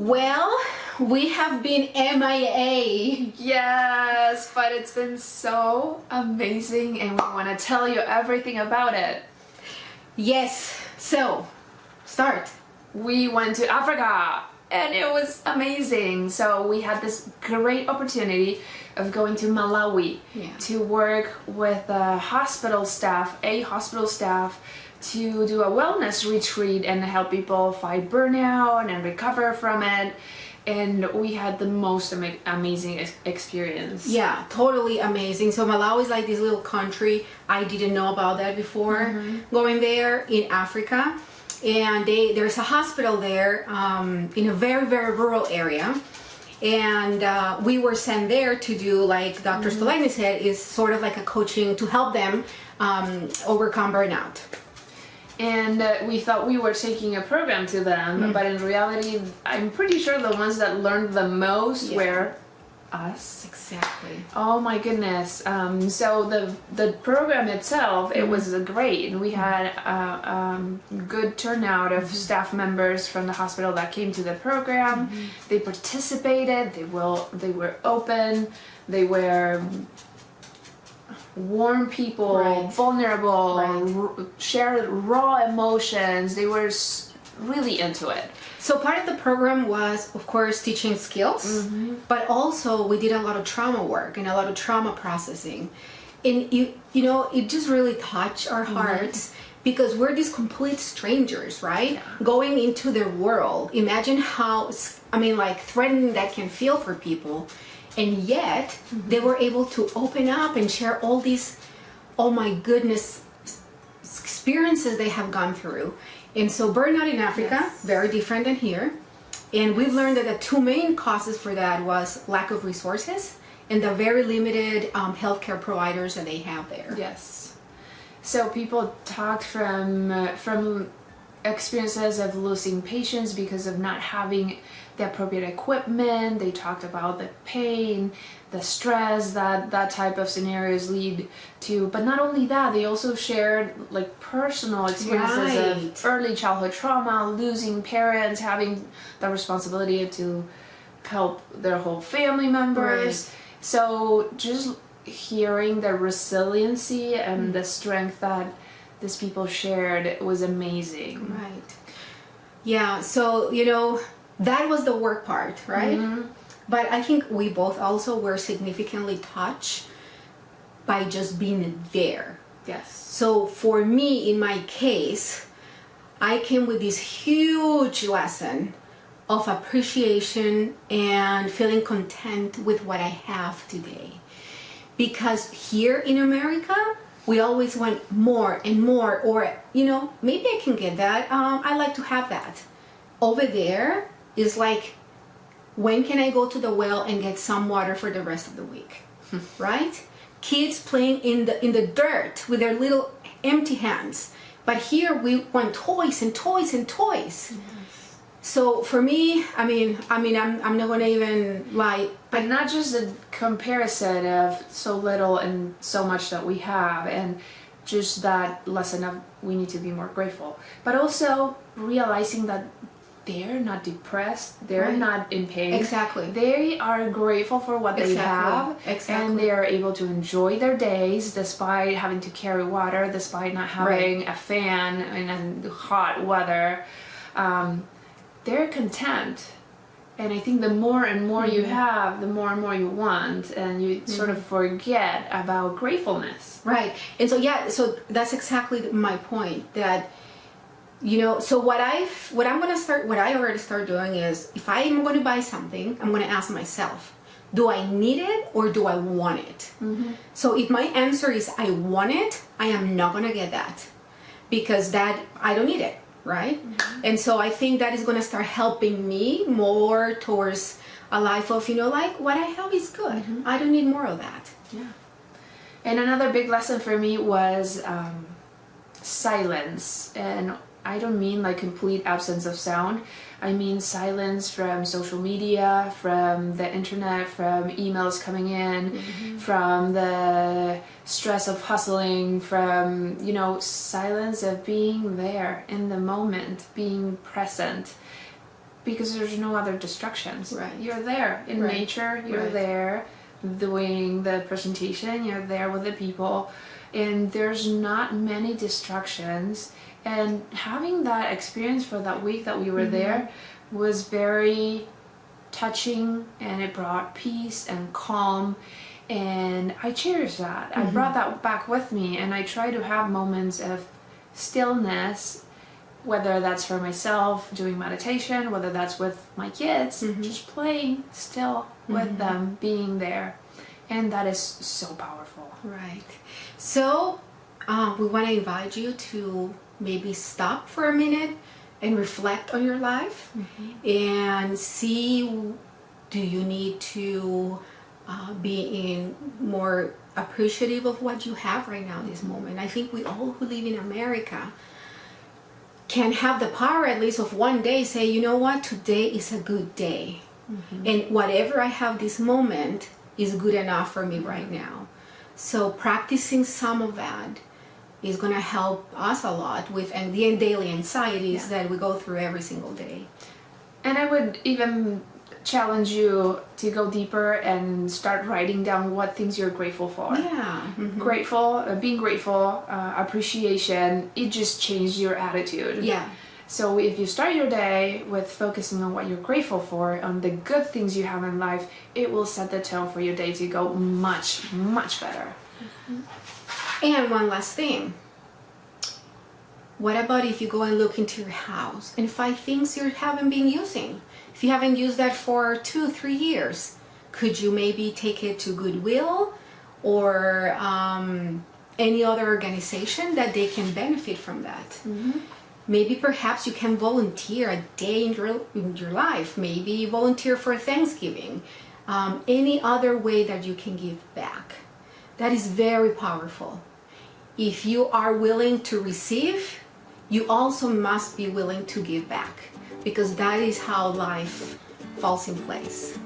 Well, we have been MIA. Yes, but it's been so amazing and we want to tell you everything about it. Yes, so start. We went to Africa and it was amazing. So we had this great opportunity of going to Malawi to work with hospital staff to do a wellness retreat and help people fight burnout and recover from it. And we had the most amazing experience. Yeah, totally amazing. So Malawi is like this little country. I didn't know about that before going there in Africa. And there's a hospital there in a very, very rural area. And we were sent there to do, like Dr. Stolani said, is sort of like a coaching to help them overcome burnout. And we thought we were taking a program to them, but in reality, I'm pretty sure the ones that learned the most were us. Exactly. Oh my goodness. So the program itself, it was great. We had a good turnout of staff members from the hospital that came to the program. They participated. They were open. They were warm people, vulnerable, shared raw emotions. They were really into it. So part of the program was, of course, teaching skills, but also we did a lot of trauma work and a lot of trauma processing. And you know, it just really touched our hearts because we're these complete strangers, right? Going into their world. Imagine how, like threatening that can feel for people. And yet they were able to open up and share all these, oh my goodness, experiences they have gone through. And so burnout in Africa, very different than here. And we've learned that the two main causes for that was lack of resources and the very limited healthcare providers that they have there. Yes. So people talked from experiences of losing patients because of not having the appropriate equipment. They talked about the pain, the stress that type of scenarios lead to. But not only that, they also shared like personal experiences of early childhood trauma, losing parents, having the responsibility to help their whole family members. So just hearing the resiliency and the strength that these people shared was amazing. Right. Yeah, so, you know, that was the work part, right? But I think we both also were significantly touched by just being there. Yes. So for me, in my case, I came with this huge lesson of appreciation and feeling content with what I have today. Because here in America, we always want more and more, or, you know, maybe I can get that. I like to have that. Over there is like, when can I go to the well and get some water for the rest of the week, right? Kids playing in the dirt with their little empty hands. But here we want toys and toys and toys. So for me, I'm not gonna even lie. But not just a comparison of so little and so much that we have, and just that lesson of we need to be more grateful. But also realizing that they're not depressed, they're not in pain. Exactly. They are grateful for what they have, and they are able to enjoy their days despite having to carry water, despite not having a fan in hot weather. They're content. And I think the more and more you have, the more and more you want, and you sort of forget about gratefulness. Right. And so so that's exactly my point, that, you know, so what I already start doing is, if I am going to buy something, I'm going to ask myself, do I need it or do I want it? So if my answer is I want it, I am not going to get that, because I don't need it. Right? And so I think that is going to start helping me more towards a life of, you know, like, what I have is good. I don't need more of that. Yeah. And another big lesson for me was silence. And I don't mean like complete absence of sound. I mean silence from social media, from the internet, from emails coming in, from the stress of hustling, from, you know, silence of being there in the moment, being present. because there's no other distractions. Right. You're there in Right. nature, you're Right. there doing the presentation, you're there with the people, and there's not many distractions. And having that experience for that week that we were there was very touching, and it brought peace and calm, and I cherish that. I brought that back with me, and I try to have moments of stillness, whether that's for myself doing meditation, whether that's with my kids, just playing still with them, being there, and that is so powerful. Right. So we want to invite you to maybe stop for a minute and reflect on your life and see, do you need to be in more appreciative of what you have right now, this moment. I think we all who live in America can have the power at least of one day say, you know what, today is a good day. And whatever I have this moment is good enough for me right now. So practicing some of that is going to help us a lot with the daily anxieties that we go through every single day. And I would even challenge you to go deeper and start writing down what things you're grateful for. Yeah. Grateful, being grateful, appreciation, it just changed your attitude. Yeah. So if you start your day with focusing on what you're grateful for, on the good things you have in life, it will set the tone for your day to go much, much better. And one last thing. What about if you go and look into your house and find things you haven't been using? If you haven't used that for 2-3 years, could you maybe take it to Goodwill or any other organization that they can benefit from that? Maybe perhaps you can volunteer a day in your life. Maybe volunteer for Thanksgiving. Any other way that you can give back. That is very powerful. If you are willing to receive, you also must be willing to give back, because that is how life falls in place.